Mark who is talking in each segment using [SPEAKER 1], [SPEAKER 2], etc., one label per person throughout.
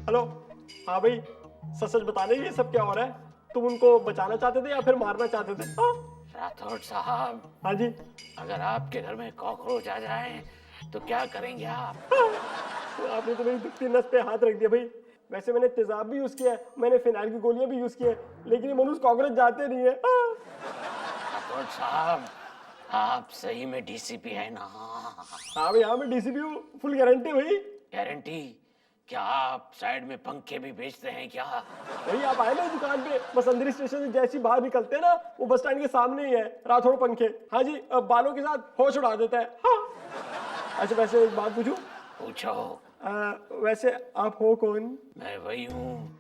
[SPEAKER 1] Hello. हाँ भाई, सच सच बताने ये सब क्या हो रहा है? तुम उनको बचाना चाहते थे या फिर मारना चाहते थे? हाँ?
[SPEAKER 2] राठौड़ साहब,
[SPEAKER 1] हाँ जी।
[SPEAKER 2] अगर आपके घर में कॉकरोच आ जाए तो क्या करेंगे आप?
[SPEAKER 1] तो आपने तो मेरी दुखती नस पे हाथ रख दिया भाई। वैसे मैंने तेजाब भी यूज किया है, मैंने फिनाइल की गोलियां भी यूज की है, लेकिन ये मनुष्य कॉकरोच जाते नहीं है।
[SPEAKER 2] राठौड़ साहब, आप सही में डीसीपी है ना?
[SPEAKER 1] हाँ भाई, हाँ मैं डीसीपी हूँ, फुल गारंटी भाई।
[SPEAKER 2] गारंटी? क्या आप साइड में पंखे भी बेचते हैं क्या?
[SPEAKER 1] वही आप आए ना दुकान पे, बस अंदर स्टेशन से जैसे ही बाहर निकलते हैं ना, वो बस स्टैंड के सामने ही है राठौड़ पंखे। हाँ जी, अब बालों के साथ होश उड़ा देता है। हाँ। अच्छा वैसे एक बात पूछूं?
[SPEAKER 2] पूछो।
[SPEAKER 1] वैसे आप हो कौन?
[SPEAKER 2] मैं वही हूँ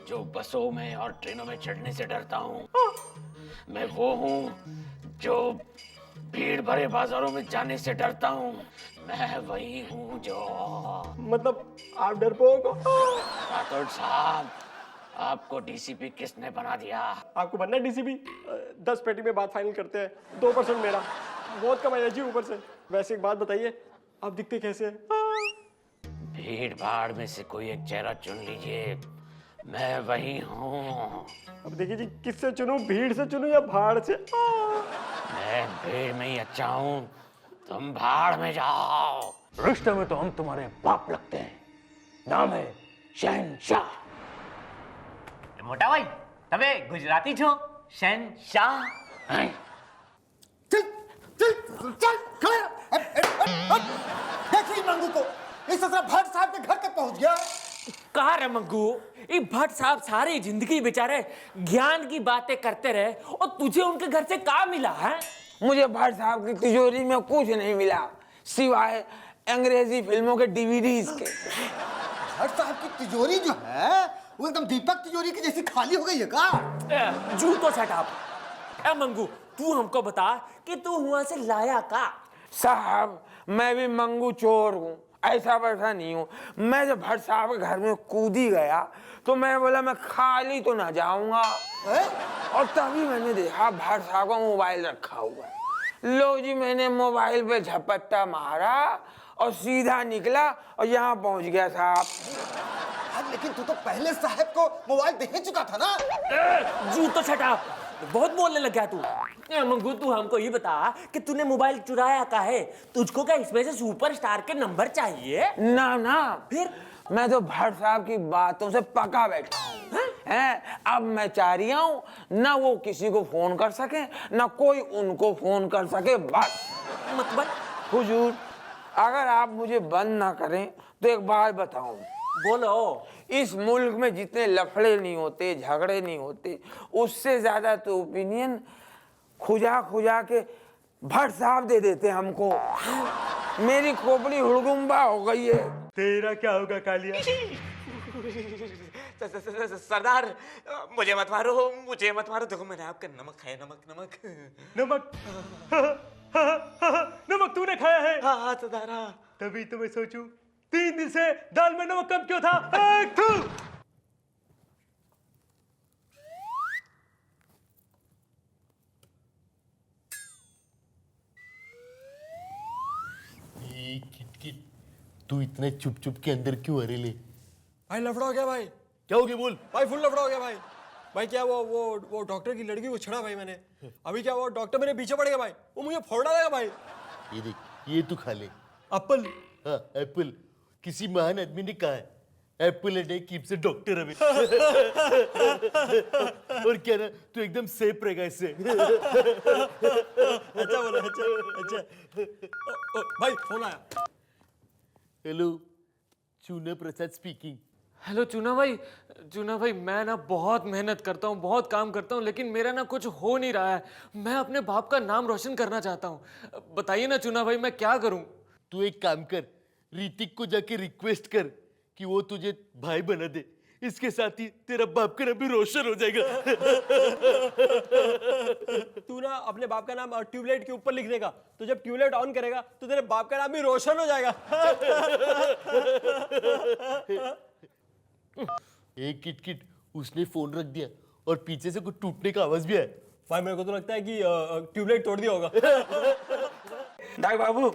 [SPEAKER 2] जो बसों में और ट्रेनों में चढ़ने से डरता हूँ। मैं वो हूँ जो भीड़ भरे बाजारों में जाने से डरता हूँ। मैं वही हूँ जो...
[SPEAKER 1] मतलब आप डरपोक हो?
[SPEAKER 2] राठौड़ साहब, आपको डीसीपी किसने बना दिया?
[SPEAKER 1] आपको बनना है डीसीपी? 10 पेटी में बात फाइनल करते हैं, 2% मेरा। बहुत कमाया जी ऊपर से। वैसे एक बात बताइए, आप दिखते कैसे हैं?
[SPEAKER 2] भीड़ भाड़ में से कोई एक चेहरा चुन लीजिए, मैं वही हूँ।
[SPEAKER 1] अब देखिए जी, किससे चुनूं, भीड़ से चुनूं या भाड़ से?
[SPEAKER 2] मैं भीड़ में ही अच्छा हूँ, तुम भाड़ में जाओ।
[SPEAKER 3] रिश्ते में तो हम तुम्हारे बाप लगते हैं। नाम है शहनशाह।
[SPEAKER 4] मोटा भाई, તમે ગુજરાતી છો? શહેનશાહ?
[SPEAKER 5] चल चल चल खड़ा देखिए मंगू को, इस तरह भट्ट साहब के घर तक पहुंच गया।
[SPEAKER 4] कहा रे मंगू, ये भट्ट साहब सारी जिंदगी बेचारे ज्ञान की बातें करते रहे और तुझे उनके घर से क्या मिला है?
[SPEAKER 6] मुझे भट्ट साहब की तिजोरी में कुछ नहीं मिला सिवाय अंग्रेजी फिल्मों के डीवीडीज के।
[SPEAKER 5] भट्ट साहब की तिजोरी जो है वो एकदम दीपक तिजोरी की जैसी खाली हो गई है का?
[SPEAKER 4] जूतो सेटअप। ए मंगू, तू हमको बता कि तू वहां से लाया का?
[SPEAKER 6] साहब मैं भी मंगू चोर हूँ, ऐसा वैसा नहीं हूँ। मैं जब भट्ट साहब के घर में कूदी गया तो मैं बोला मैं खाली तो ना जाऊंगा, और तभी मैंने देखा भट्ट साहब का मोबाइल रखा हुआ है। लो जी, मैंने मोबाइल पे झपट्टा मारा और सीधा निकला और यहाँ पहुंच गया साहब।
[SPEAKER 5] लेकिन तू तो पहले साहब को मोबाइल दे चुका था ना?
[SPEAKER 4] जूतो सेटअप, बहुत बोलने लग गया तू। ए मंगू, तू हमको ये बता कि तूने मोबाइल चुराया का है? तुझको क्या इसमें से सुपरस्टार के नंबर चाहिए?
[SPEAKER 6] ना ना,
[SPEAKER 4] फिर
[SPEAKER 6] मैं तो भट्ट साहब की बातों से पका बैठा हूँ। अब मैं चाह रही हूँ ना वो किसी को फोन कर सके ना कोई उनको फोन कर सके, बस।
[SPEAKER 4] मतलब?
[SPEAKER 6] हुजूर, अगर आप मुझे बंद ना करें तो एक बात बताऊं,
[SPEAKER 4] बोलो।
[SPEAKER 6] इस मुल्क में जितने लफड़े नहीं होते, झगड़े नहीं होते, उससे ज्यादा तो ओपिनियन खुजा खुजा के भट्ट साहब दे देते हमको। मेरी खोपड़ी हुड़गुम्बा हो गई है।
[SPEAKER 1] तेरा क्या होगा कालिया?
[SPEAKER 4] सरदार, मुझे मत मारो, मुझे मत मारो। देखो मैंने आपका नमक खाया, नमक नमक
[SPEAKER 1] नमक? नमक तूने खाया है?
[SPEAKER 4] हाँ सरदार, हाँ।
[SPEAKER 1] तभी तो मैं सोचूं 3 दिन से दाल में नमक कम क्यों था?
[SPEAKER 7] किटकिट, तू इतना चुप चुप के अंदर क्यों अरे ले?
[SPEAKER 1] भाई लफड़ा हो गया भाई।
[SPEAKER 7] क्या हो गया बोल?
[SPEAKER 1] भाई फुल लफड़ा हो गया भाई। भाई क्या वो डॉक्टर की लड़की को छड़ा भाई मैंने। अभी क्या वो डॉक्टर मेरे पीछे पड़ गया भाई, वो मुझे फोड़ डालेगा भाई।
[SPEAKER 7] ये देख, ये तू खा ले।
[SPEAKER 1] एप्पल?
[SPEAKER 7] हाँ एप्पल, किसी महान आदमी ने कहा है Apple a day keeps a doctor away. और क्या ना, तू एकदम सेफ रहेगा इससे।
[SPEAKER 1] अच्छा बोला, अच्छा। भाई फोन आया।
[SPEAKER 7] हेलो, चूना प्रसाद स्पीकिंग।
[SPEAKER 8] हेलो चूना भाई, मैं ना बहुत मेहनत करता हूँ, बहुत काम करता हूँ, लेकिन मेरा ना कुछ हो नहीं रहा है। मैं अपने बाप का नाम रोशन करना चाहता हूँ। बताइए ना चूना भाई, मैं क्या करूँ?
[SPEAKER 7] तू एक काम कर, ऋतिक को जाके रिक्वेस्ट कर कि वो तुझे भाई बना दे। इसके साथ ही तेरा बाप का नाम भी रोशन हो जाएगा।
[SPEAKER 1] तू ना अपने बाप का नाम ट्यूबलाइट के ऊपर लिख देगा, तो जब ट्यूबलाइट ऑन करेगा तो तेरे बाप का नाम भी रोशन हो जाएगा।
[SPEAKER 7] एक किटकिट, उसने फोन रख दिया और पीछे से कुछ टूटने का आवाज भी आया।
[SPEAKER 1] भाई मेरे को तो लगता है कि ट्यूबलाइट तोड़ दिया होगा।
[SPEAKER 6] डाक बाबू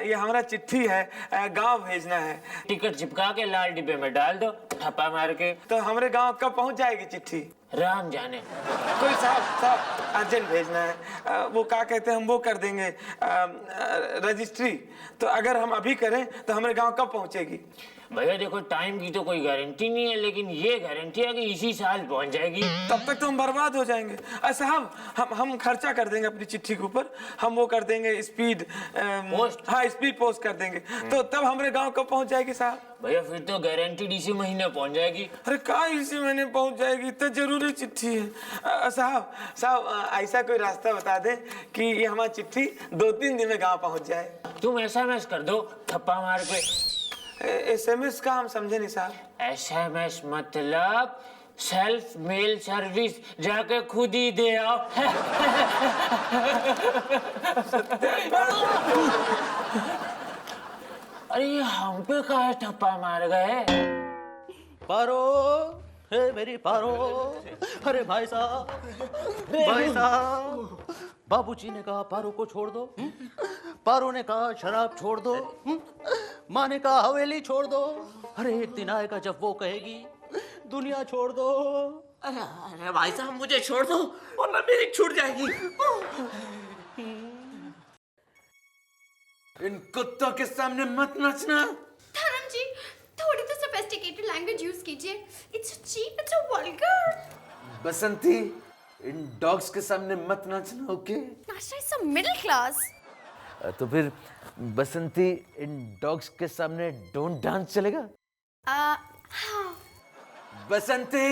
[SPEAKER 6] ये हमारा चिट्ठी है, गांव भेजना है।
[SPEAKER 4] टिकट चिपका के लाल डिब्बे में डाल दो, ठप्पा मार के।
[SPEAKER 6] तो हमारे गांव कब पहुंच जाएगी चिट्ठी?
[SPEAKER 4] राम जाने।
[SPEAKER 6] कोई साहब अर्जेंट भेजना है, वो क्या कहते हैं, हम वो कर देंगे रजिस्ट्री। तो अगर हम अभी करें तो हमारे गांव कब पहुंचेगी?
[SPEAKER 4] भैया देखो, टाइम की तो कोई गारंटी नहीं है, लेकिन ये गारंटी है कि इसी साल पहुंच जाएगी।
[SPEAKER 6] तब तक तो हम बर्बाद हो जाएंगे। साहब हम खर्चा कर देंगे अपनी चिट्ठी के ऊपर, हम वो कर देंगे स्पीड
[SPEAKER 4] पोस्ट।
[SPEAKER 6] हाँ स्पीड पोस्ट कर देंगे। तो तब हमारे गांव कब पहुंच जाएगी साहब?
[SPEAKER 4] भैया फिर तो गारंटीड इसी महीने पहुंच जाएगी।
[SPEAKER 6] अरे कहा इसी महीने पहुंच जाएगी? इतना जरूरी चिट्ठी है। साहब ऐसा कोई रास्ता बता दे कि ये हमारी चिट्ठी 2-3 दिन में गांव पहुंच जाए।
[SPEAKER 4] तुम SMS कर दो ठप्पा मार के।
[SPEAKER 6] SMS का हम समझे नहीं साहब।
[SPEAKER 4] SMS मतलब सेल्फ मेल सर्विस, जाके खुद ही दे आओ। अरे ये हम पे काहे ठप्पा मार गए?
[SPEAKER 7] पारो, हे मेरी पारो, अरे भाई साहब, बाबूजी ने कहा पारो को छोड़ दो, पारो ने कहा शराब छोड़ दो, माँ ने कहा हवेली छोड़ दो। अरे एक दिन आएगा जब वो कहेगी दुनिया छोड़ दो।
[SPEAKER 4] अरे भाई साहब मुझे छोड़ दो वरना मेरी छूट जाएगी।
[SPEAKER 6] इन कुत्तों के सामने मत नाचना।
[SPEAKER 9] धर्म जी, थोड़ी तो सोफिस्टिकेटेड लैंग्वेज यूज कीजिए। It's cheap, it's vulgar.
[SPEAKER 6] Basanti, इन डॉग्स के सामने मत नाचना, ओके?
[SPEAKER 9] नाचना इज सम मिडिल क्लास।
[SPEAKER 7] तो फिर बसंती, इन डॉग्स के सामने डोंट डांस चलेगा?
[SPEAKER 9] हाँ।
[SPEAKER 6] बसंती,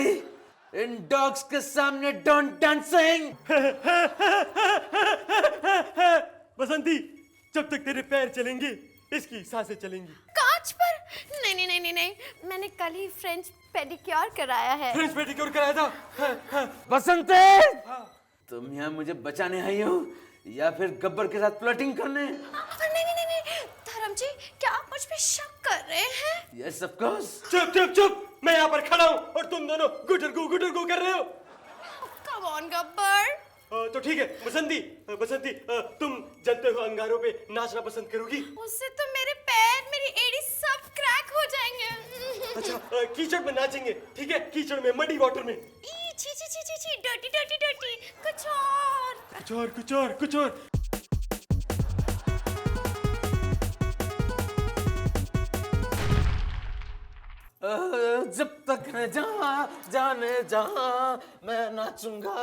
[SPEAKER 6] इन डॉग्स के सामने डोंट डांसिंग।
[SPEAKER 1] बसंती, जब तक तेरे पैर चलेंगे इसकी सांसें चलेंगी।
[SPEAKER 9] कांच पर? नहीं, मैंने कल ही फ्रेंच पेडिक्योर कराया है।
[SPEAKER 1] फ्रेंच पेडिक्योर कराया था।
[SPEAKER 6] बसंती, तुम यहाँ मुझे बचाने आई हो या फिर गब्बर के साथ प्लॉटिंग करने?
[SPEAKER 9] नहीं, धर्म जी, क्या आप मुझ पे शक कर रहे हैं?
[SPEAKER 6] Yes of course.
[SPEAKER 1] चुप, मैं यहाँ पर खड़ा हूँ और तुम दोनों गुटर गु कर रहे हो।
[SPEAKER 9] Come on Gabbar.
[SPEAKER 1] तो ठीक है बसंती, तुम जलते हुए अंगारों पे नाचना पसंद करोगी?
[SPEAKER 9] उससे तो मेरे पैर, मेरी एड़ी सब क्रैक हो जाएंगे।
[SPEAKER 1] अच्छा, कीचड़ में नाचेंगे, ठीक है? कीचड़ में, मडी वाटर में।
[SPEAKER 9] छी, डर्टी।
[SPEAKER 1] कुछ और।
[SPEAKER 6] जब तक है जाने जहां मैं नाचूंगा।